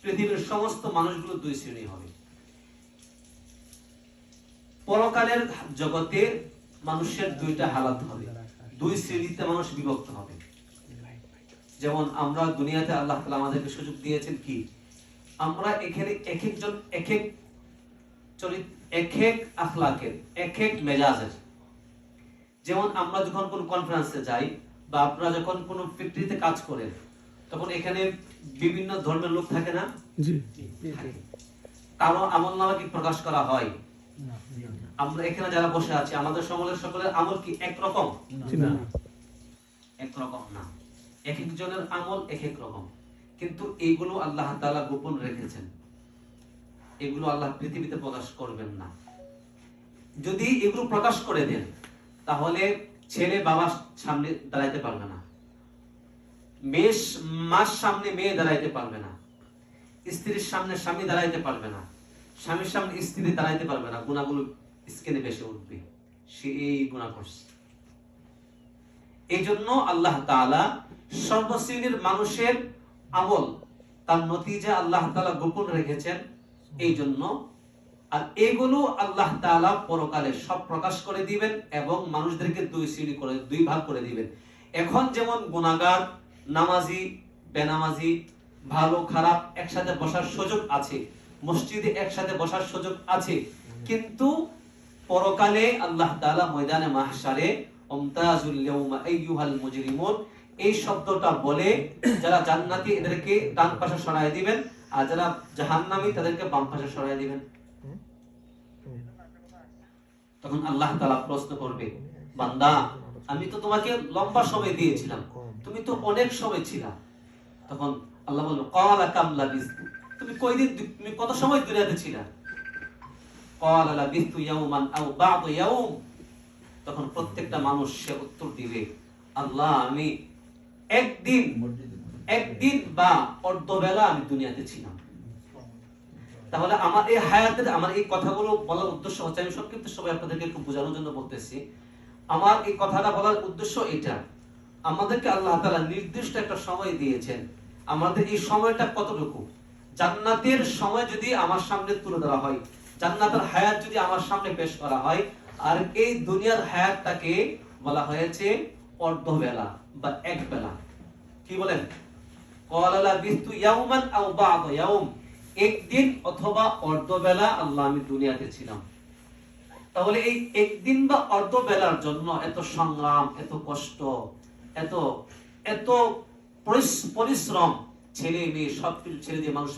পৃথিবীর সমস্ত মানুষগুলো দুই শ্রেণী হবে। পরকালের জগতে মানুষের দুইটা হালাত হবে, দুই শ্রেণীতে মানুষ বিভক্ত হবে। যেমন আমরা দুনিয়াতে আল্লাহ তাআলা আমাদেরকে সুযোগ দিয়েছেন কি, আমরা এখানে এক একজন এক এক চরিত্র, এক এক আখলাকের, এক এক মেজাজের। যেমন আমরা যখন কোন কনফারেন্সে যাই বা আপনারা যখন কোন ফ্যাক্টরিতে কাজ করেন, তখন এখানে বিভিন্ন ধর্মের লোক থাকে না? জি। কারো আমলনামা কি প্রকাশ করা হয়? আমরা এখানে যারা বসে আছি আমাদের সকলের আমল কি একরকম? না, একরকম না। এক একজনের আমল এক এক রকম। কিন্তু এইগুলো আল্লাহ তাআলা গোপন রেখেছেন, এগুলো আল্লাহ পৃথিবীতে প্রকাশ করবেন না। যদি এগুলো প্রকাশ করে দেন তাহলে ছেলে বাবার সামনে দাঁড়াইতে পারবে না, মার সামনে মেয়ে দাঁড়াইতে পারবে না, স্ত্রীর সামনে স্বামী দাঁড়াইতে পারবে না, স্বামীর সামনে স্ত্রী দাঁড়াইতে পারবে না। গুনাহগুলো স্ক্রিনে ভেসে উঠবে, সে এই গুনাহ করছে। এই জন্য আল্লাহ তাআলা সর্বশ্রেণীর মানুষের আমল তার নতিজা আল্লাহ তাআলা গোপন রেখেছেন। এই জন্য আর এগুলো আল্লাহ তাআলা পরকালে সব প্রকাশ করে দিবেন এবং মানুষদেরকে দুই শ্রেণী করে, দুই ভাগ করে দিবেন। এখন যেমন গুনাহগার, নামাজি, বেনামাজি, ভালো খারাপ একসাথে বসার সুযোগ আছে, মসজিদে একসাথে বসার সুযোগ আছে, কিন্তু পরকালে আল্লাহ তাআলা ময়দানে মাহশারে আমতাজুল ইয়াউমা আইয়ুহাল মুজরিমুন এই শব্দটা বলে যারা জান্নাতি এদেরকে ডান পাশে সরায় দিবেন, আর যারা জাহান্নামী তাদেরকে বাম পাশে সরায় দিবেন। তখন আল্লাহ তাআলা প্রশ্ন করবে, বান্দা আমি তো তোমাকে লম্বা সময় দিয়েছিলাম, তুমি তো অনেক সময় ছিলা। তখন আল্লাহ বলবে, ক্বালা কাম লাবিস্তু, তুমি কয়দিন, তুমি কত সময় দুনিয়াতে ছিলা? ক্বালা লাবিস্তু ইয়াওমান আও বা'দা ইয়াওম। তখন প্রত্যেকটা মানুষ সে উত্তর দিবে, আল্লাহ আমি একদিন বা অর্ধবেলা আমি দুনিয়াতে ছিলাম। তাহলে আমার এই হায়াতের, আমার এই কথাগুলো বলার উদ্দেশ্য হচ্ছে, আমি সংক্ষিপ্ত সবাই আপনাদেরকে একটু বোঝানোর জন্য বলতেছি। আমার এই কথাটা বলার উদ্দেশ্য এটা, আমাদেরকে আল্লাহ তাআলা নির্দিষ্ট একটা সময় দিয়েছেন। আমাদের এই সময়টা কতটুকু? জান্নাতের সময় যদি আমার সামনে তুলে ধরা হয়, জান্নাতের হায়াত যদি আমার সামনে পেশ করা হয়, আর এই দুনিয়ার হায়াতটাকে বলা হয়েছে অর্ধবেলা বা এক বেলা। কি বলেন? ক্বালা লাবিস্তু ইয়াওমান আও বা'দা ইয়াওম, একদিন অথবা অর্ধবেলা আল্লাহ আমি দুনিয়াতে ছিলাম। তাহলে এই একদিন বা অর্ধবেলার জন্য এত সংগ্রাম, এত কষ্ট, এত পরিশ্রম, ছেলে মেয়ে সবকিছু ছেড়ে দিয়ে মানুষ